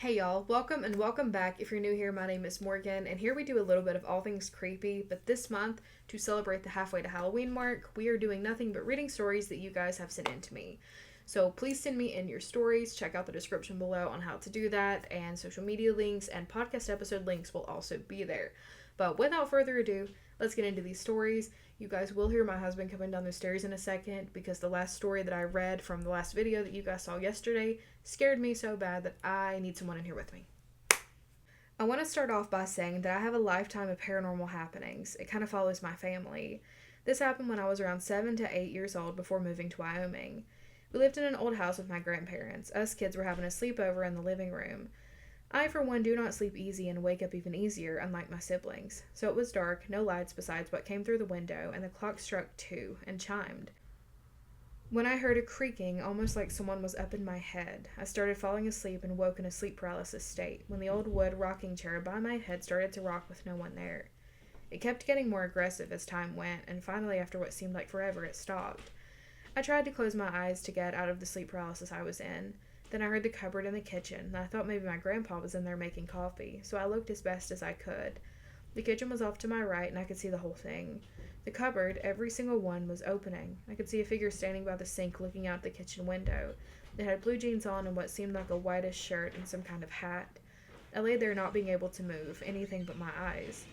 Hey y'all, welcome and welcome back. If you're new here, my name is Morgan, and here we do a little bit of all things creepy, but this month, to celebrate the halfway to Halloween mark, we are doing nothing but reading stories that you guys have sent in to me. So please send me in your stories, check out the description below on how to do that, and social media links and podcast episode links will also be there. But without further ado, let's get into these stories. You guys will hear my husband coming down the stairs in a second because the last story that I read from the last video that you guys saw yesterday scared me so bad that I need someone in here with me. I want to start off by saying that I have a lifetime of paranormal happenings. It kind of follows my family. This happened when I was around 7 to 8 years old before moving to Wyoming. We lived in an old house with my grandparents. Us kids were having a sleepover in the living room. I, for one, do not sleep easy and wake up even easier, unlike my siblings. So it was dark, no lights besides what came through the window, and the clock struck 2 and chimed. When I heard a creaking, almost like someone was up in my head, I started falling asleep and woke in a sleep paralysis state when the old wood rocking chair by my head started to rock with no one there. It kept getting more aggressive as time went, and finally, after what seemed like forever, it stopped. I tried to close my eyes to get out of the sleep paralysis I was in. Then I heard the cupboard in the kitchen, and I thought maybe my grandpa was in there making coffee, so I looked as best as I could. The kitchen was off to my right, and I could see the whole thing. The cupboard, every single one, was opening. I could see a figure standing by the sink looking out the kitchen window. It had blue jeans on and what seemed like a whitish shirt and some kind of hat. I lay there not being able to move, anything but my eyes.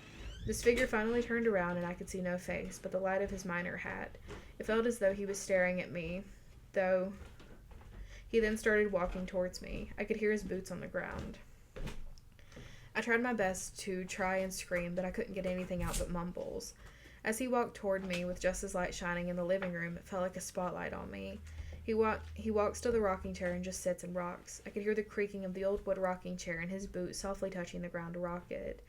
This figure finally turned around and I could see no face, but the light of his miner hat. It felt as though he was staring at me, though he then started walking towards me. I could hear his boots on the ground. I tried my best to try and scream, but I couldn't get anything out but mumbles. As he walked toward me with just his light shining in the living room, it felt like a spotlight on me. He walks to the rocking chair and just sits and rocks. I could hear the creaking of the old wood rocking chair and his boot softly touching the ground to rock it.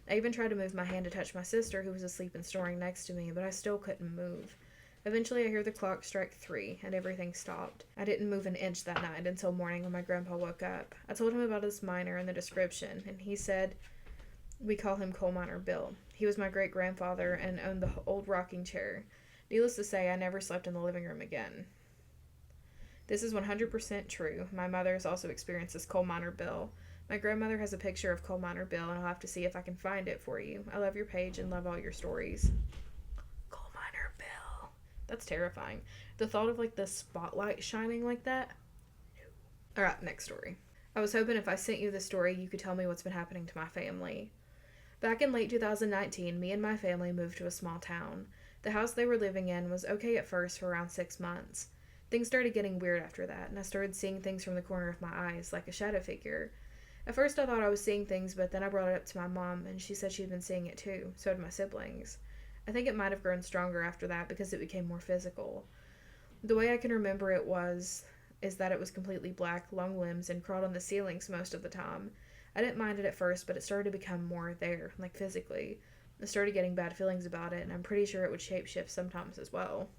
I even tried to move my hand to touch my sister, who was asleep and snoring next to me, but I still couldn't move. Eventually, I hear the clock strike 3, and everything stopped. I didn't move an inch that night until morning when my grandpa woke up. I told him about this miner and the description, and he said we call him Coal Miner Bill. He was my great-grandfather and owned the old rocking chair. Needless to say, I never slept in the living room again. This is 100% true. My mother has also experienced this Coal Miner Bill. My grandmother has a picture of Coal Miner Bill, and I'll have to see if I can find it for you. I love your page and love all your stories. Coal Miner Bill. That's terrifying. The thought of, the spotlight shining like that? Alright, next story. I was hoping if I sent you this story, you could tell me what's been happening to my family. Back in late 2019, me and my family moved to a small town. The house they were living in was okay at first for around 6 months. Things started getting weird after that, and I started seeing things from the corner of my eyes, like a shadow figure. At first I thought I was seeing things, but then I brought it up to my mom, and she said she'd been seeing it too. So had my siblings. I think it might have grown stronger after that because it became more physical. The way I can remember it is that it was completely black, long limbs, and crawled on the ceilings most of the time. I didn't mind it at first, but it started to become more there, physically. I started getting bad feelings about it, and I'm pretty sure it would shapeshift sometimes as well.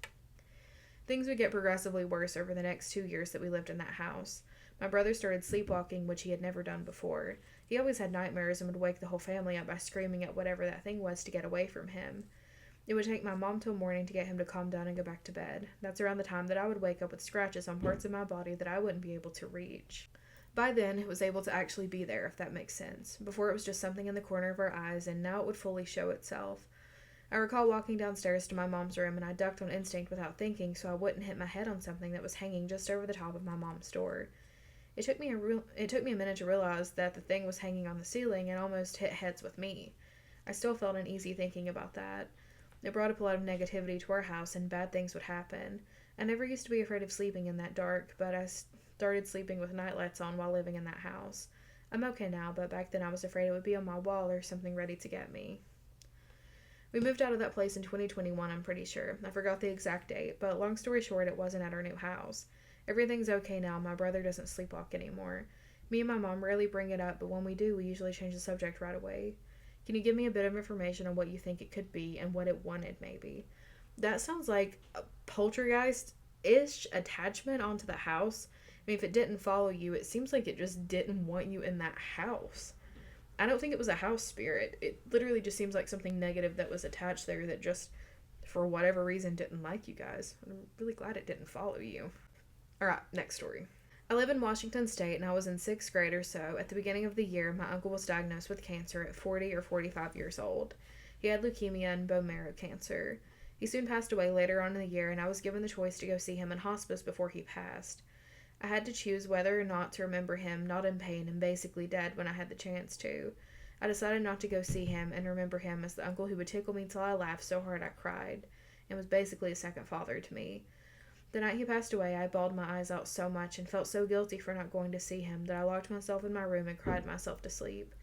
Things would get progressively worse over the next 2 years that we lived in that house. My brother started sleepwalking, which he had never done before. He always had nightmares and would wake the whole family up by screaming at whatever that thing was to get away from him. It would take my mom till morning to get him to calm down and go back to bed. That's around the time that I would wake up with scratches on parts of my body that I wouldn't be able to reach. By then, it was able to actually be there, if that makes sense. Before, it was just something in the corner of our eyes, and now it would fully show itself. I recall walking downstairs to my mom's room, and I ducked on instinct without thinking so I wouldn't hit my head on something that was hanging just over the top of my mom's door. It took me a minute to realize that the thing was hanging on the ceiling and almost hit heads with me. I still felt uneasy thinking about that. It brought up a lot of negativity to our house, and bad things would happen. I never used to be afraid of sleeping in that dark, but I started sleeping with nightlights on while living in that house. I'm okay now, but back then I was afraid it would be on my wall or something ready to get me. We moved out of that place in 2021, I'm pretty sure. I forgot the exact date, but long story short, it wasn't at our new house. Everything's okay now. My brother doesn't sleepwalk anymore. Me and my mom rarely bring it up, but when we do, we usually change the subject right away. Can you give me a bit of information on what you think it could be and what it wanted, maybe? That sounds like a poltergeist-ish attachment onto the house. I mean, if it didn't follow you, it seems like it just didn't want you in that house. I don't think it was a house spirit. It literally just seems like something negative that was attached there that just, for whatever reason, didn't like you guys. I'm really glad it didn't follow you. Alright, next story. I live in Washington State and I was in 6th grade or so. At the beginning of the year, my uncle was diagnosed with cancer at 40 or 45 years old. He had leukemia and bone marrow cancer. He soon passed away later on in the year, and I was given the choice to go see him in hospice before he passed. I had to choose whether or not to remember him not in pain and basically dead when I had the chance to. I decided not to go see him and remember him as the uncle who would tickle me till I laughed so hard I cried, and was basically a second father to me. The night he passed away, I bawled my eyes out so much and felt so guilty for not going to see him that I locked myself in my room and cried myself to sleep.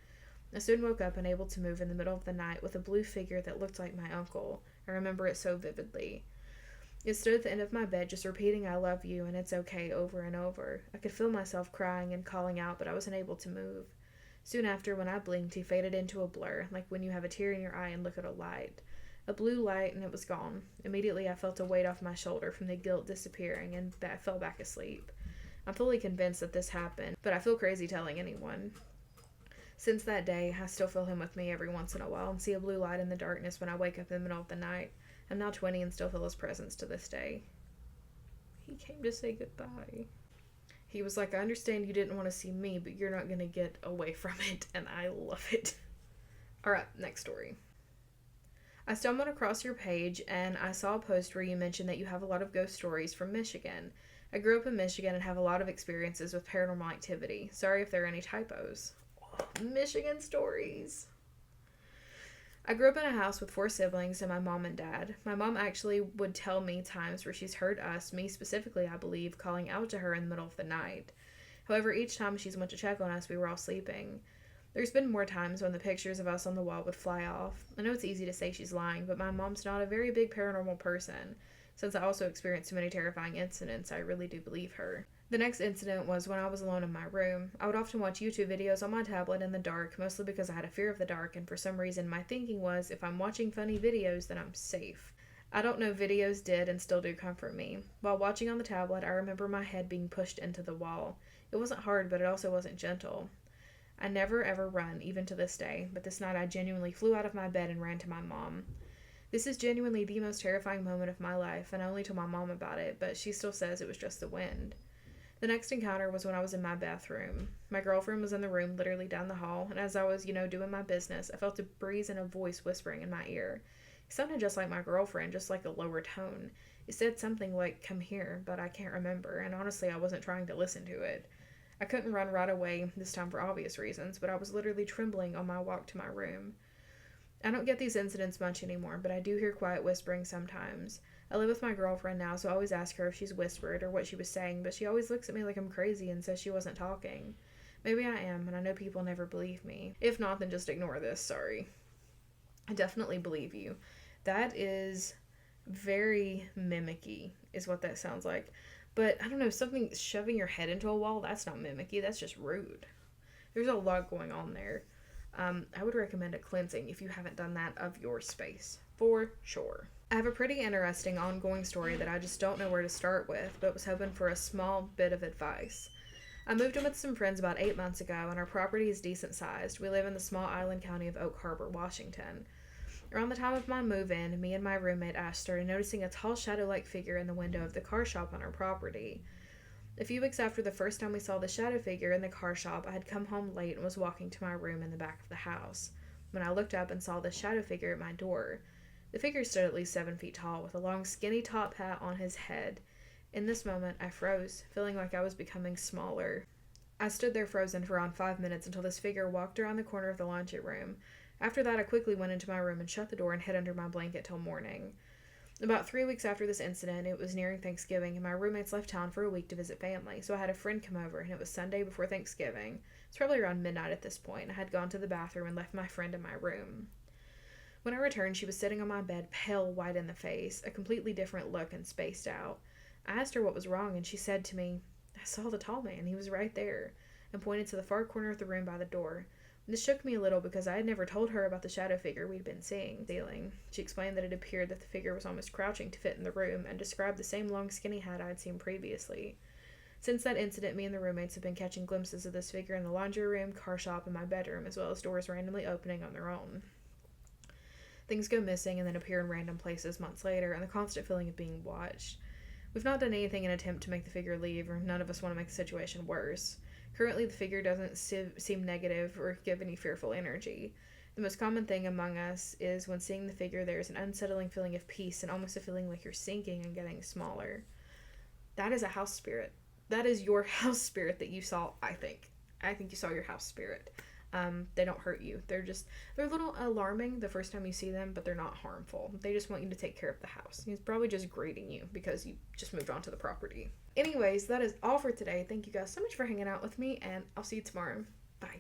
I soon woke up unable to move in the middle of the night with a blue figure that looked like my uncle. I remember it so vividly. It stood at the end of my bed just repeating I love you and it's okay over and over. I could feel myself crying and calling out, but I wasn't able to move. Soon after, when I blinked, he faded into a blur, like when you have a tear in your eye and look at a light. A blue light, and it was gone. Immediately I felt a weight off my shoulder from the guilt disappearing, and I fell back asleep. I'm fully convinced that this happened, but I feel crazy telling anyone. Since that day, I still feel him with me every once in a while and see a blue light in the darkness when I wake up in the middle of the night. I'm now 20 and still feel his presence to this day. He came to say goodbye. He was like, I understand you didn't want to see me, but you're not going to get away from it, and I love it. Alright, next story. I stumbled across your page, and I saw a post where you mentioned that you have a lot of ghost stories from Michigan. I grew up in Michigan and have a lot of experiences with paranormal activity. Sorry if there are any typos. Michigan stories. I grew up in a house with 4 siblings and my mom and dad. My mom actually would tell me times where she's heard us, me specifically I believe, calling out to her in the middle of the night. However, each time she's went to check on us, we were all sleeping. There's been more times when the pictures of us on the wall would fly off. I know it's easy to say she's lying, but my mom's not a very big paranormal person. Since I also experienced so many terrifying incidents, I really do believe her. The next incident was when I was alone in my room. I would often watch YouTube videos on my tablet in the dark, mostly because I had a fear of the dark, and for some reason my thinking was, if I'm watching funny videos, then I'm safe. I don't know, videos did and still do comfort me. While watching on the tablet, I remember my head being pushed into the wall. It wasn't hard, but it also wasn't gentle. I never ever run, even to this day, but this night I genuinely flew out of my bed and ran to my mom. This is genuinely the most terrifying moment of my life, and I only told my mom about it, but she still says it was just the wind. The next encounter was when I was in my bathroom. My girlfriend was in the room literally down the hall, and as I was, doing my business, I felt a breeze and a voice whispering in my ear. It sounded just like my girlfriend, just like a lower tone. It said something like, "Come here," but I can't remember, and honestly I wasn't trying to listen to it. I couldn't run right away, this time for obvious reasons, but I was literally trembling on my walk to my room. I don't get these incidents much anymore, but I do hear quiet whispering sometimes. I live with my girlfriend now, so I always ask her if she's whispered or what she was saying, but she always looks at me like I'm crazy and says she wasn't talking. Maybe I am, and I know people never believe me. If not, then just ignore this, sorry. I definitely believe you. That is very mimicky, is what that sounds like. But, I don't know, something shoving your head into a wall, that's not mimicky, that's just rude. There's a lot going on there. I would recommend a cleansing if you haven't done that of your space, for sure. I have a pretty interesting ongoing story that I just don't know where to start with, but was hoping for a small bit of advice. I moved in with some friends about 8 months ago, and our property is decent sized. We live in the small island county of Oak Harbor, Washington. Around the time of my move-in, me and my roommate Ash started noticing a tall shadow-like figure in the window of the car shop on our property. A few weeks after the first time we saw the shadow figure in the car shop, I had come home late and was walking to my room in the back of the house, when I looked up and saw the shadow figure at my door. The figure stood at least 7 feet tall, with a long skinny top hat on his head. In this moment, I froze, feeling like I was becoming smaller. I stood there frozen for around 5 minutes until this figure walked around the corner of the laundry room. After that, I quickly went into my room and shut the door and hid under my blanket till morning. About 3 weeks after this incident, it was nearing Thanksgiving, and my roommates left town for a week to visit family, so I had a friend come over, and it was Sunday before Thanksgiving. It's probably around midnight at this point, and I had gone to the bathroom and left my friend in my room. When I returned, she was sitting on my bed, pale white in the face, a completely different look and spaced out. I asked her what was wrong, and she said to me, "I saw the tall man, he was right there," and pointed to the far corner of the room by the door. This shook me a little because I had never told her about the shadow figure we'd been seeing. She explained that it appeared that the figure was almost crouching to fit in the room, and described the same long skinny hat I had seen previously. Since that incident, me and the roommates have been catching glimpses of this figure in the laundry room, car shop, and my bedroom, as well as doors randomly opening on their own. Things go missing and then appear in random places months later, and the constant feeling of being watched. We've not done anything in an attempt to make the figure leave, or none of us want to make the situation worse. Currently, the figure doesn't seem negative or give any fearful energy. The most common thing among us is when seeing the figure, there is an unsettling feeling of peace and almost a feeling like you're sinking and getting smaller. That is a house spirit. That is your house spirit that you saw, I think. I think you saw your house spirit. They don't hurt you. They're a little alarming the first time you see them, but they're not harmful. They just want you to take care of the house. He's probably just greeting you because you just moved onto the property. Anyways, that is all for today. Thank you guys so much for hanging out with me, and I'll see you tomorrow. Bye.